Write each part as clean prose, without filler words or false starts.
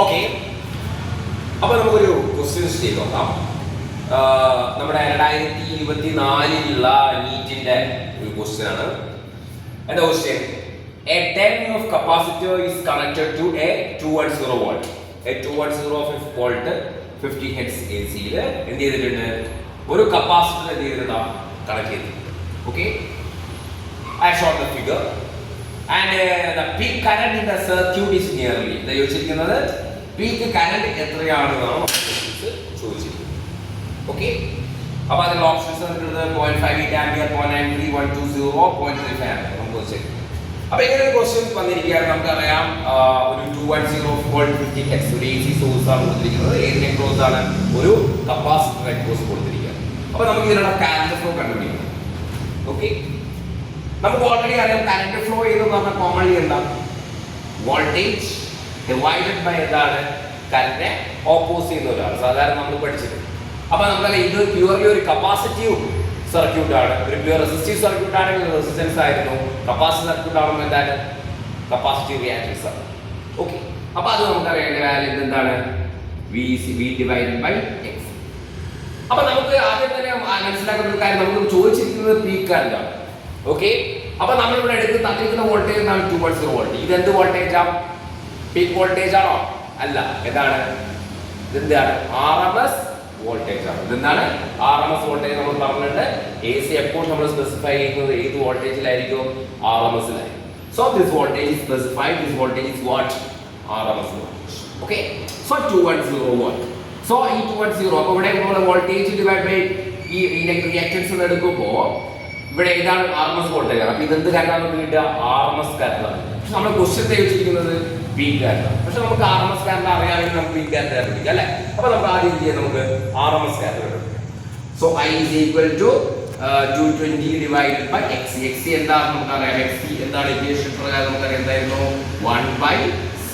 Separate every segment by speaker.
Speaker 1: Okay, അപ്പോൾ നമുക്കൊരു questions ചെയ്ത് നോക്കാം. നമ്മുടെ 2024 നീറ്റിന്റെ ഒരു ക്വസ്റ്റ്യൻ ആണ്. എന്താ question? A 10 of capacitor is connected to a 210 volt. A 210 volt 50 Hz AC യിൽ എന്ത് ചെയ്തിട്ടുണ്ട്? ഒരു കപ്പാസിറ്റർ എന്ത് ചെയ്തിട്ടാ കണക്ട് ചെയ്തിട്ടുണ്ട്. Okay, I showed the figure and the peak current in the circuit is nearly. ഇത് ചോദിച്ചിരിക്കുന്നത് peak current എത്രയാണെന്നാണ് ചോദിച്ചിരിക്കുന്നത്. ഓക്കെ, അപ്പോൾ അതിനുള്ള ഓപ്ഷൻസ് വന്നിട്ടുള്ളത് 0.58 ആംപിയർ, 0.93, 120, 0.35 ആംപിയർ. നമുക്ക് വെച്ചേക്കാം. അപ്പോൾ ഇങ്ങനെ ഒരു ക്വസ്റ്റ്യൻ വന്നിരിക്കുകയാണ്. നമുക്കറിയാം ഒരു 210 വോൾട്ട് 50 ഹെർട്സ് ഒരു AC സോഴ്സ് ആണ് കൊടുത്തിരിക്കുന്നത്. ഏതിനെ ക്രോസ് ആണ്? ഒരു കപ്പാസിറ്റർ ക്രോസ് കൊടുത്തിരിക്കുകയാണ്. അപ്പോൾ നമുക്ക് ഇതിനുള്ള കറന്റ് ഫ്ലോ കണ്ടുപിടിക്കണം. ഓക്കെ, നമുക്ക് ഓൾറെഡി അറിയാം കറന്റ് ഫ്ലോ എന്ന് പറഞ്ഞാൽ കോമൺലി എന്താ? വോൾട്ടേജ് ഡിവൈഡഡ് ബൈ എന്താണ്? കറന്റ് ഓപ്പോസ് ചെയ്യുന്ന ഒരാൾ സാധാരണ നമ്മൾ പഠിച്ചിട്ടുണ്ട്. അപ്പോൾ നമുക്കറിയാം ഇത് പ്യൂർലി ഒരു കപ്പാസിറ്റീവ് സർക്യൂട്ട് ആണ്. ഒരു പ്യൂർ റെസിസ്റ്റീവ് സർക്യൂട്ട് ആണെങ്കിൽ റെസിസ്റ്റൻസ് ആയിരുന്നു. കപ്പാസിറ്റീവ് സർക്യൂട്ട് ആകുമ്പോൾ എന്താണ്? കപ്പാസിറ്റീവ് റിയാക്ടൻസ് ആണ്. ഓക്കെ, അപ്പോൾ അത് നമുക്കറിയാം വാല്യൂ എന്താണ്? V divided by X. അപ്പോൾ നമുക്ക് ആദ്യം തന്നെ മനസ്സിലാക്കുന്ന ഒരു കാര്യം, നമുക്ക് ചോദിച്ചിരിക്കുന്നത് പീക്ക് കറന്റ് ആണ്. ഓക്കെ, അപ്പോൾ നമ്മളിവിടെ എടുത്ത് തന്നിരിക്കുന്ന വോൾട്ടേജ് എന്താണ്? 210 വോൾട്ട്. ഇതെന്ത് വോൾട്ടേജാണ്? പീക്ക് വോൾട്ടേജ് ആണോ? അല്ല. എന്താണ്? ഇതെന്താണ്? RMS വോൾട്ടേജ് ആണ്. ഇതെന്താണ്? RMS voltage. നമ്മൾ പറഞ്ഞിട്ടുണ്ട് AC എപ്പോഴും നമ്മൾ സ്പെസിഫൈ ചെയ്യുന്നത് ഏത് വോൾട്ടേജിലായിരിക്കും? RMSലായിരിക്കും. So this voltage is specified. This voltage is what? RMS voltage. Okay, so 210 volt. So ഈ 210, അപ്പോൾ ഇവിടെ നമ്മൾ വോൾട്ടേജ് ഡിവൈഡ് ബൈ ഈ റിയാക്ടൻസ് എടുക്കുമ്പോൾ ഇവിടെ ഏതാണ്? RMS വോൾട്ടേജ് ആണ്. അപ്പോൾ ഇതെന്ത് കറണ്ടാണ് കിട്ടുക? RMS കറണ്ടാണ്. പക്ഷെ നമ്മൾ ക്വസ്റ്റ്യൻ ചോദിച്ചിരിക്കുന്നത് പീക്ക് കറണ്ടാണ്. പക്ഷെ നമുക്ക് RMS കറണ്ട് അറിയാമെങ്കിൽ നമുക്ക് പീക്ക് കറണ്ട് കണ്ടുപിടിക്കാം അല്ലേ? അപ്പോൾ നമുക്ക് ആദ്യം ചെയ്യാം, നമുക്ക് RMS കറണ്ട് കണ്ടുപിടിക്കാം. So I is equal to 220 divided by X. X എന്താണ് നമുക്കറിയാം? X എന്താണ്? ഇക്വേഷൻ പ്രകാരം നമുക്കറിയാം എന്തായിരുന്നു? 1/C.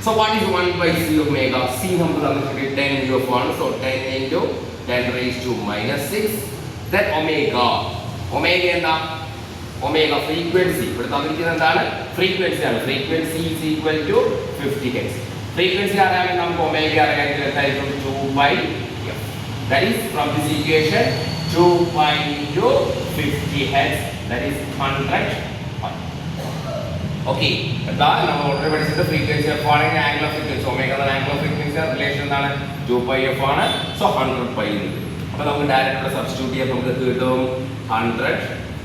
Speaker 1: So what is 1/C omega? C നമുക്ക് തന്നിട്ടുണ്ട് 10 into 1. So 10 into 10 raised to -6. Then omega. Omega എന്താ? Omega frequency. ഇവിടെ തന്നിരിക്കുന്നത് എന്താണ്? ഫ്രീക്വൻസി ആണ്. Frequency is equal to 50 Hz. Frequency അറിയാമെങ്കിൽ നമുക്ക് ഒമേഗ അറിയാമെങ്കിൽ എന്തായിരിക്കും? 2/f. That is from this equation 2 into 50 Hz. That is 100 pi. Okay, എന്താ നമ്മൾ ഓൾറെഡി പഠിച്ചത് ഫ്രീക്വൻസി f ആണെങ്കിൽ ആംഗിൾ ഓഫ് ഫ്രീക്വൻസി ഒമേഗ എന്ന ആംഗിൾ ഓഫ് ഫ്രീക്വൻസി റിലേഷൻ എന്താണ്? 2πf ആണ്. സോ 100 pi എന്ന് കിട്ടും. അപ്പോൾ നമുക്ക് ഡയറക്റ്റ് സബ്സ്റ്റിറ്റ്യൂട്ട് ചെയ്യാൻ നമുക്ക് കിട്ടും 100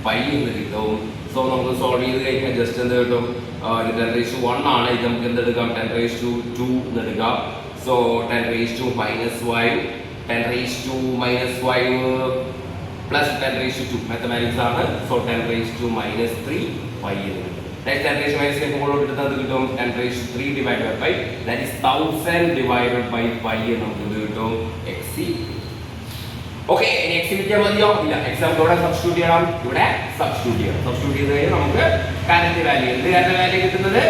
Speaker 1: pi എന്ന് കിട്ടും. സോ നമുക്ക് സോൾവ് ചെയ്ത് കഴിഞ്ഞാൽ ജസ്റ്റ് എന്ത് കിട്ടും? 10⁻⁴ ആണ്. ഇത് നമുക്ക് എന്തെടുക്കാം? 10⁻²² എന്ന് എടുക്കാം. So 10⁻⁻5 10⁻⁻5 plus 10⁻². മാത്തമാറ്റിക്സ് ആണ്. സോ 10⁻⁻³ pi എന്ന് കിട്ടും. 10⁻⁻3 കിട്ടും 10⁻³ divided by that is 1000 divided by pi നമുക്ക് കിട്ടും Xc. ഓക്കെ, ഇനി X കിട്ടിയാൽ മതിയോ? ഇല്ല, X നമുക്ക് ഇവിടെ സബ്സ്റ്റിറ്റ്യൂട്ട് ചെയ്യണം. ഇവിടെ സബ്സ്റ്റിറ്റ്യൂട്ട് ചെയ്യണം. സബ്സ്റ്റിറ്റ്യൂട്ട് ചെയ്ത് കഴിഞ്ഞാൽ നമുക്ക് കറന്റ് വാല്യൂ, എന്ത് കറന്റ് വാല്യൂ കിട്ടുന്നത്?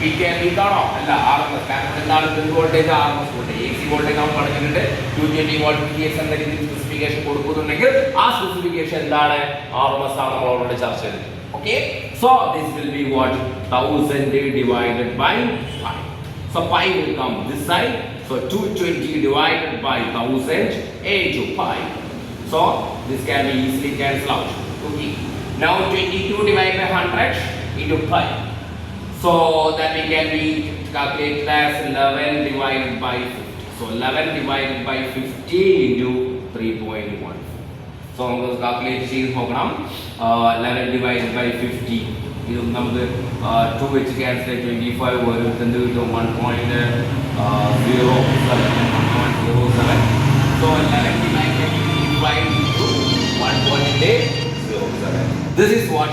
Speaker 1: പീക്ക് ആണോ? അല്ല, RMS. കാരണം എന്താണ്? ഇത് voltage RMS voltage. AC voltage നമ്മൾ പറഞ്ഞിട്ടുണ്ട് 220 വോൾട്ട് PX എന്ന രീതിയിൽ സ്പെസിഫിക്കേഷൻ കൊടുക്കുന്നുണ്ടെങ്കിൽ ആ സ്പെസിഫിക്കേഷൻ എന്താണ്? RMS ആണ്. നമ്മൾ ഓൾറെഡി ചർച്ച ചെയ്തത്. Okay, so this will be what? 1000 divided by pi. So pi will come this side. So 220 divided by 1000 into pi. So this can be easily cancelled out. Okay. Now 22 divided by 100 into pi. So that we can be calculated as 11 divided by 50. So 11 divided by 50 into 3.1. So നമുക്ക് calculate ചെയ്ത് നോക്കണം. 11 divided by 50 ഇത് നമുക്ക് 2 വെച്ച് cancel 25 വരും. എന്ത് കിട്ടും? 1.07. So 11 divided by 55 into 1.07. This is what?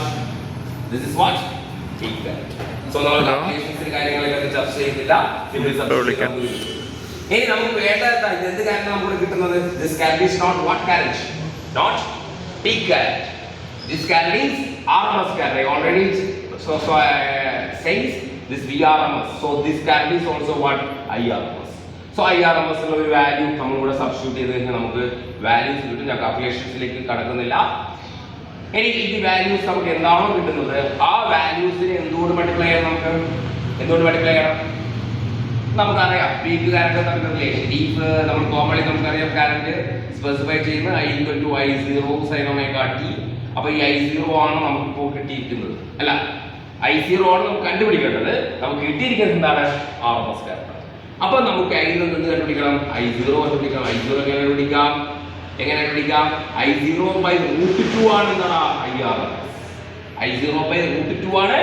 Speaker 1: Peak current. So നമ്മൾ കാൽക്കുലേഷൻസിന്റെ കാര്യങ്ങളൊക്കെ ചർച്ച ചെയ്യുന്നില്ല. ഇനി നമുക്ക് വേണ്ട എന്ത് കറന്റ് നമുക്ക് കിട്ടുന്നത്? This current is not what current? Not peak current. This current is RMS current. I already says this VRMS. So this current is also what? IRMS. So IRMS ഉള്ള ഒരു വാല്യൂ നമ്മൾ ഇവിടെ സബ്സ്റ്റിറ്റ്യൂട്ട് ചെയ്ത് കഴിഞ്ഞാൽ നമുക്ക് values കിട്ടും. ഞാൻ കാൽക്കുലേഷൻസിലേക്ക് കടക്കുന്നില്ല. ഇനി ഈ വാല്യൂസ് നമുക്ക് എന്താണോ കിട്ടുന്നത് ആ വാല്യൂസിനെ എന്തുകൊണ്ട് മൾട്ടിപ്ലൈ ചെയ്യണം? നമുക്ക് എന്തുകൊണ്ട് മൾട്ടിപ്ലൈ ചെയ്യണം? നമുക്കറിയാം പീക്ക് കറണ്ട് തമ്മിൽ റിലേഷൻ. ഡീപ്പ് നമ്മൾ കോമൺലി നമുക്കറിയാം കറണ്ട് സ്പെസിഫൈ ചെയ്യുന്ന I=I0 sin omega t. അപ്പൊ ഈ I0 ആണ് നമുക്ക് ഇപ്പോൾ കിട്ടിയിരിക്കുന്നത്, അല്ല I0 ആണ് നമുക്ക് കണ്ടുപിടിക്കേണ്ടത്. നമുക്ക് കിട്ടിയിരിക്കുന്നത് എന്താണ്? RMS current. അപ്പൊ നമുക്ക് അതിൽ നിന്ന് എന്ത് കണ്ടുപിടിക്കണം? I0 കണ്ടുപിടിക്കണം. I0 എങ്ങനെ കണ്ടുപിടിക്കാം? I0/√2 ആണ് എന്താണ്? IRMS. I0/√2 ആണ്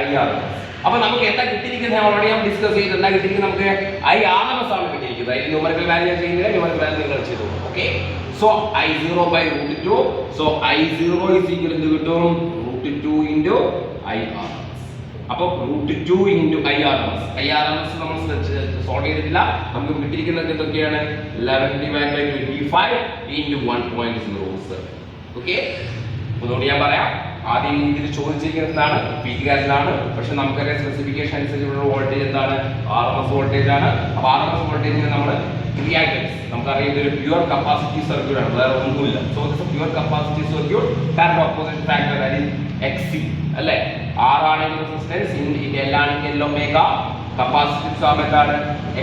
Speaker 1: IRMS. അപ്പൊ നമുക്ക് എന്താ കിട്ടിയിരിക്കുന്നത്? ഓൾറെഡി ഞാൻ ഡിസ്കസ് ചെയ്ത് എന്താ കിട്ടിയിരിക്കുന്നത്? നമുക്ക് IRMS ആണ് കിട്ടിയിരിക്കുന്നത്. അതിന് ന്യൂമറിക്കൽ വാല്യൂ ഞാൻ ചെയ്യുന്നില്ല, ന്യൂമറിക്കൽ വാല്യൂ നിങ്ങൾ ചെയ്തു. Okay, so I0/√2. So I0 is equal to കിട്ടും √2 into IRMS. അപ്പോൾ √2 into IRMS നമ്മൾ സോൾവ് ചെയ്തിട്ടില്ല. നമുക്ക് കിട്ടിയിരിക്കുന്നത് എന്തൊക്കെയാണ്? 11/25 into 1.07. ഓക്കെ, ഒന്നുകൂടി ഞാൻ പറയാം. ആദ്യം ഇതിൽ ചോദിച്ചിരിക്കുന്നതാണ് പീക്ക് കറന്റാണ്, പക്ഷെ നമുക്കറിയാം സ്പെസിഫിക്കേഷൻ അനുസരിച്ചുള്ള വോൾട്ടേജ് എന്താണ്? RMS വോൾട്ടേജ് ആണ്. അപ്പോൾ RMS വോൾട്ടേജിന് നമ്മൾ റിയാക്ടൻസ് നമുക്കറിയാം ഇതൊരു പ്യുവർ കപ്പാസിറ്റി സർക്യൂട്ട് ആണ്, വേറെ ഒന്നുമില്ല. So this pure capacity circuit current opposite factor that is XC അല്ലേ? R ആണെങ്കിൽ റെസിസ്റ്റൻസ്, L ആണെങ്കിൽ L ഒമേഗ, കപ്പാസിറ്റൻസ് ആകുമ്പോൾ എന്താണ്?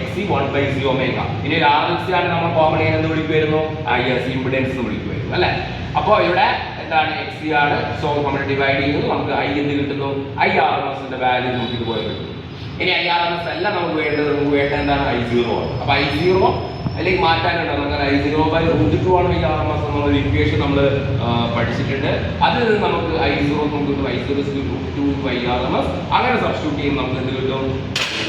Speaker 1: XC 1/C omega. ഇനി RLC ആണ് നമ്മൾ കോമൺ എന്ന് വിളിക്കുമായിരുന്നു, IC ഇംപിഡൻസ് എന്ന് വിളിക്കുമായിരുന്നു അല്ലേ? അപ്പോൾ ഇവിടെ എന്താണ്? XC ആണ്. സോ നമ്മൾ ഡിവൈഡ് ചെയ്യുന്നു, നമുക്ക് I എന്ത് കിട്ടുന്നു? IRMS ന്റെ വാല്യൂ നമുക്ക് ഇതുപോലെ കിട്ടും. ഇനി IRMS അല്ല നമുക്ക് വേണ്ടത്, നമുക്ക് വേണ്ട എന്താണ്? I0 ആണ്. അപ്പോൾ I0 അല്ലെങ്കിൽ മാറ്റാനുണ്ട്, നമുക്ക് I0/√2 ആണ് IRMS എന്നുള്ള ഇക്വേഷൻ നമ്മൾ പഠിച്ചിട്ടുണ്ട്. അതിൽ നിന്ന് നമുക്ക് I0 നമുക്ക് കിട്ടും, I0/√2 IRMS. അങ്ങനെ സബ്സ്റ്റിറ്റ്യൂട്ട് ചെയ്യുമ്പോൾ നമുക്ക് എന്ത് കിട്ടും?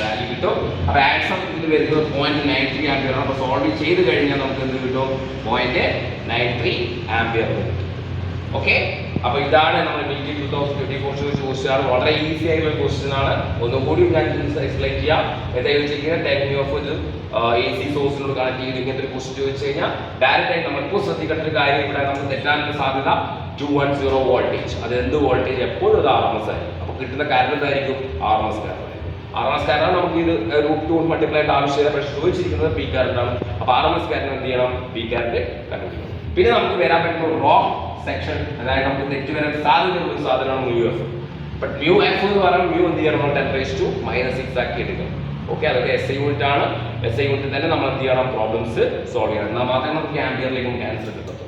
Speaker 1: വാല്യൂ കിട്ടും. അപ്പോൾ ആൻസർ ഇതിൽ വരുന്നത് 0.93 ആംപിയർ ആണ്. അപ്പോൾ സോൾവ് ചെയ്ത് കഴിഞ്ഞാൽ നമുക്ക് എന്ത് കിട്ടും? 0.93 ആംപിയർ കിട്ടും. ഓക്കെ, അപ്പോൾ ഇതാണ് നമ്മൾ NEET 2024 ചോദിച്ച ക്വസ്റ്റ്യൻ. വളരെ ഈസി ആയിട്ടുള്ള ക്വസ്റ്റ്യൻ ആണ്. ഒന്നുകൂടി ഞാൻ എക്സ്പ്ലെയിൻ ചെയ്യാം. എന്തായാലും ചെയ്യുന്നത് ടെക്നിക് ഓഫ് ഒരു AC സോഴ്സിനോട് കണക്ട് ചെയ്ത് ഇങ്ങനത്തെ ഒരു ക്വസ്റ്റ്യൻ ചോദിച്ചു കഴിഞ്ഞാൽ ഡയറക്റ്റ് ആയിട്ട് നമ്മളിപ്പോൾ ശ്രദ്ധിക്കേണ്ട ഒരു കാര്യം, ഇവിടെ നമുക്ക് തെറ്റാനുള്ള സാധ്യത 210 വോൾട്ടേജ്. അത് എന്ത് വോൾട്ടേജ്? എപ്പോഴും അത് RMS ആയിരിക്കും. അപ്പോൾ കിട്ടുന്ന കറണ്ട് എന്തായിരിക്കും? RMS current. RMS കറണ്ട് നമുക്ക് ഇത് √2 മൾട്ടിപ്ലൈ ആയിട്ട് ആവശ്യമില്ല, പക്ഷേ ചോദിച്ചിരിക്കുന്നത് പീക്ക് കറണ്ട് ആണ്. അപ്പോൾ RMS കറണ്ട് എന്ത് ചെയ്യണം? പീക്ക് കറണ്ട് കണ്ടുപിടിക്കണം. പിന്നെ നമുക്ക് വരാൻ പറ്റുന്ന റോങ് സെക്ഷൻ, അതായത് നമുക്ക് തെറ്റ് വരാൻ സാധ്യതയുള്ള ഒരു സാധനമാണ് μF. ബട്ട് μF എന്ന് പറഞ്ഞാൽ എന്ത് ചെയ്യണം? 10⁻⁻6 ആക്കി എടുക്കണം. ഓക്കെ, അതൊക്കെ SI യൂണിറ്റ് ആണ്. SI യൂണിറ്റ് തന്നെ നമ്മൾ എന്ത് ചെയ്യണം? പ്രോബ്ലംസ് സോൾവ് ചെയ്യണം. എന്നാൽ മാത്രമേ നമുക്ക് ആംപിയറിലേക്ക് ആൻസർ കിട്ടത്തുള്ളൂ.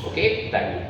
Speaker 1: Okay, thank you.